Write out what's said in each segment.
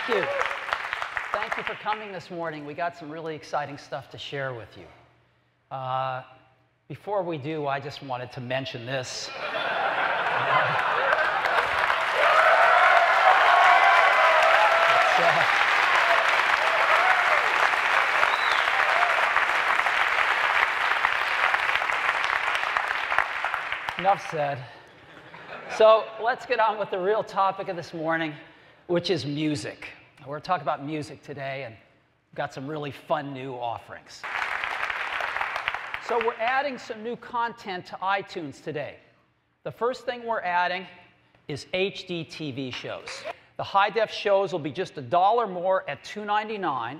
Thank you. Thank you for coming this morning. We got some really exciting stuff to share with you. Before we do, I just wanted to mention this. Enough said. So let's get on with the real topic of this morning, which is music. We're going to talk about music today, and we've got some really fun new offerings. So we're adding some new content to iTunes today. The first thing we're adding is HD TV shows. The high-def shows will be just $1 more at $2.99,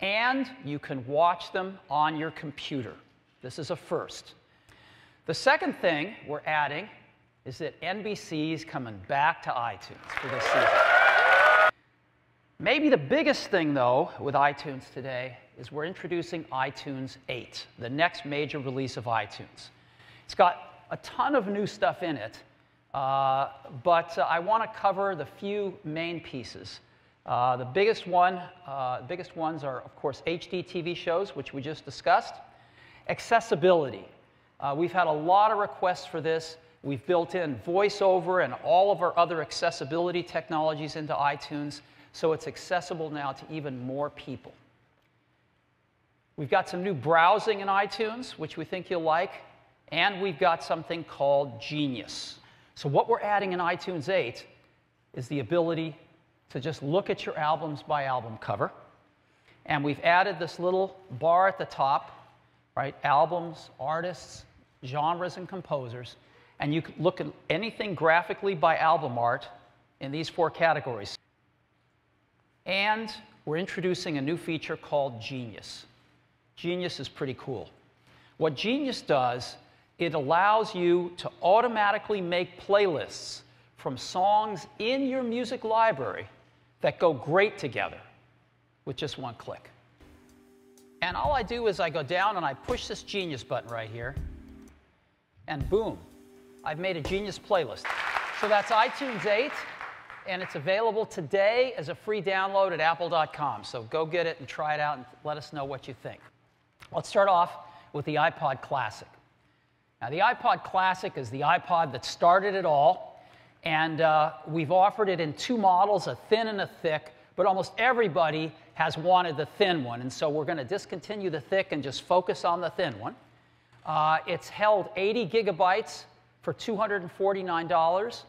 and you can watch them on your computer. This is a first. The second thing we're adding is that NBC's coming back to iTunes for this season. Maybe the biggest thing, though, with iTunes today is we're introducing iTunes 8, the next major release of iTunes. It's got a ton of new stuff in it, but I want to cover the few main pieces. The biggest ones are, of course, HD TV shows, which we just discussed. Accessibility. We've had a lot of requests for this. We've built in VoiceOver and all of our other accessibility technologies into iTunes, so it's accessible now to even more people. We've got some new browsing in iTunes, which we think you'll like, and we've got something called Genius. So what we're adding in iTunes 8 is the ability to just look at your albums by album cover, and we've added this little bar at the top, right? Albums, artists, genres, and composers, and you can look at anything graphically by album art in these 4 categories. And we're introducing a new feature called Genius. Genius is pretty cool. What Genius does, it allows you to automatically make playlists from songs in your music library that go great together with just one click. And all I do is I go down and I push this Genius button right here, and boom, I've made a Genius playlist. So that's iTunes 8. And it's available today as a free download at apple.com. So go get it and try it out and let us know what you think. Let's start off with the iPod Classic. Now, the iPod Classic is the iPod that started it all. And we've offered it in 2 models, a thin and a thick. But almost everybody has wanted the thin one. And so we're going to discontinue the thick and just focus on the thin one. It's held 80 gigabytes for $249.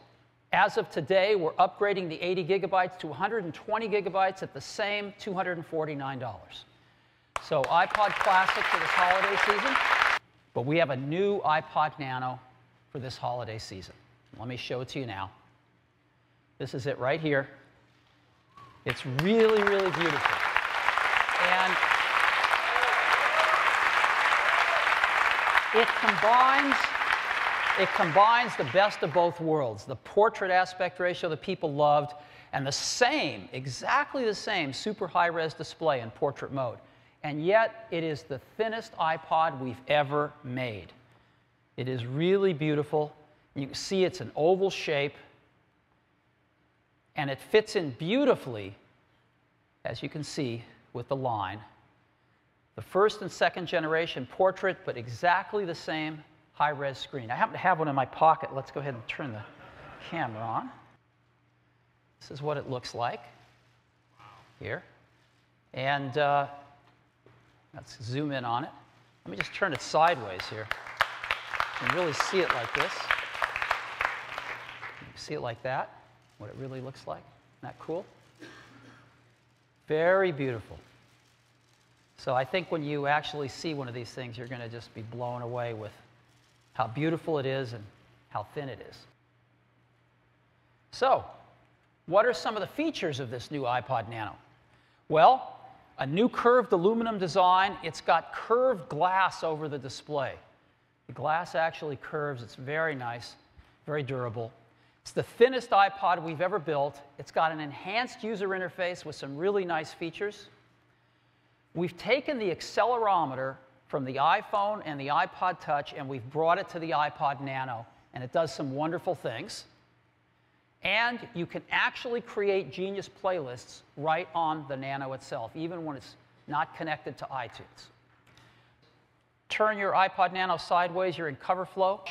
As of today, we're upgrading the 80 gigabytes to 120 gigabytes at the same $249. So iPod Classic for this holiday season. But we have a new iPod Nano for this holiday season. Let me show it to you now. This is it right here. It's really, really beautiful. And it combines the best of both worlds, the portrait aspect ratio that people loved, and the same, exactly the same, super high-res display in portrait mode. And yet, it is the thinnest iPod we've ever made. It is really beautiful. You can see it's an oval shape, and it fits in beautifully, as you can see, with the line. The first and second generation portrait, but exactly the same high-res screen. I happen to have one in my pocket. Let's go ahead and turn the camera on. This is what it looks like here. And let's zoom in on it. Let me just turn it sideways here. You can really see it like this. You can see it like that, what it really looks like. Isn't that cool? Very beautiful. So I think when you actually see one of these things, you're going to just be blown away with how beautiful it is and how thin it is. So, what are some of the features of this new iPod Nano? Well, a new curved aluminum design. It's got curved glass over the display. The glass actually curves. It's very nice, very durable. It's the thinnest iPod we've ever built. It's got an enhanced user interface with some really nice features. We've taken the accelerometer from the iPhone and the iPod Touch, and we've brought it to the iPod Nano, and it does some wonderful things. And you can actually create Genius playlists right on the Nano itself, even when it's not connected to iTunes. Turn your iPod Nano sideways, you're in cover flow.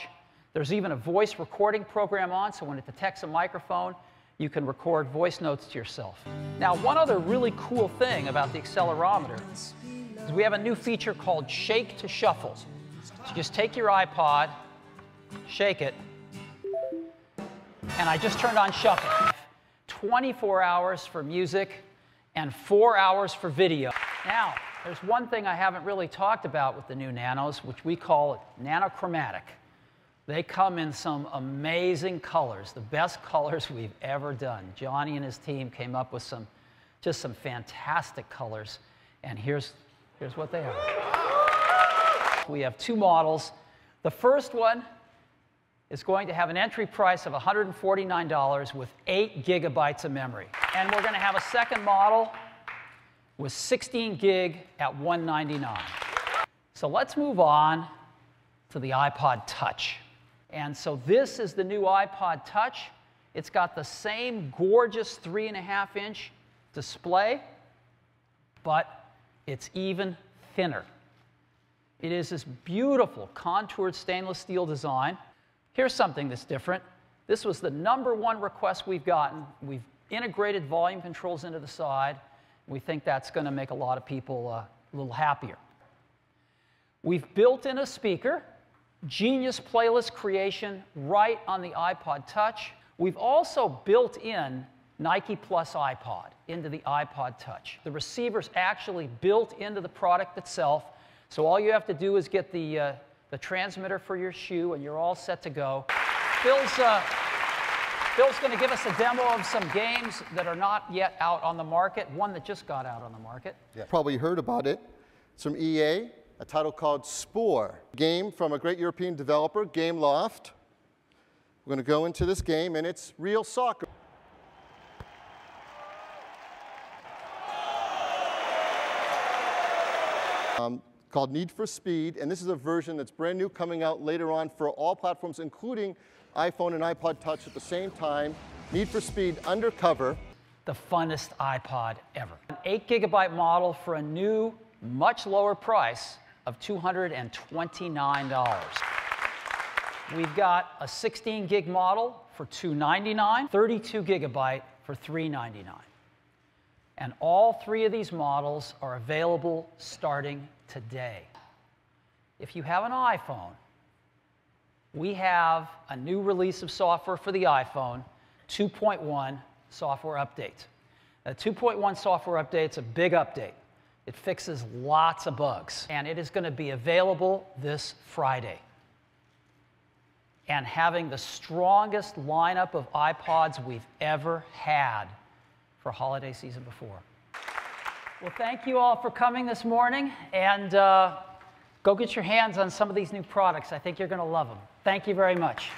There's even a voice recording program on, so when it detects a microphone, you can record voice notes to yourself. Now, one other really cool thing about the accelerometer is we have a new feature called Shake to Shuffle. So you just take your iPod, shake it, and I just turned on Shuffle. 24 hours for music and 4 hours for video. Now, there's one thing I haven't really talked about with the new Nanos, which we call nanochromatic. They come in some amazing colors, the best colors we've ever done. Johnny and his team came up with just some fantastic colors, and here's what they are. We have two models. The first one is going to have an entry price of $149 with 8 gigabytes of memory. And we're going to have a second model with 16 gig at $199. So let's move on to the iPod Touch. And so this is the new iPod Touch. It's got the same gorgeous 3.5-inch display, but it's even thinner. It is this beautiful contoured stainless steel design. Here's something that's different. This was the #1 request we've gotten. We've integrated volume controls into the side. We think that's going to make a lot of people a little happier. We've built in a speaker, Genius playlist creation right on the iPod Touch. We've also built in Nike Plus iPod into the iPod Touch. The receiver's actually built into the product itself, so all you have to do is get the transmitter for your shoe, and you're all set to go. Bill's going to give us a demo of some games that are not yet out on the market, one that just got out on the market. Yeah. Probably heard about it. It's from EA, a title called Spore. Game from a great European developer, Gameloft. We're going to go into this game, and it's real soccer. Called Need for Speed, and this is a version that's brand new, coming out later on for all platforms, including iPhone and iPod Touch at the same time. Need for Speed Undercover. The funnest iPod ever. An 8 gigabyte model for a new, much lower price of $229. We've got a 16 gig model for $299, 32 gigabyte for $399. And all three of these models are available starting today. If you have an iPhone, we have a new release of software for the iPhone, 2.1 software update. The 2.1 software update's a big update. It fixes lots of bugs, and it is going to be available this Friday. And having the strongest lineup of iPods we've ever had for holiday season before. Well, thank you all for coming this morning, and go get your hands on some of these new products. I think you're going to love them. Thank you very much.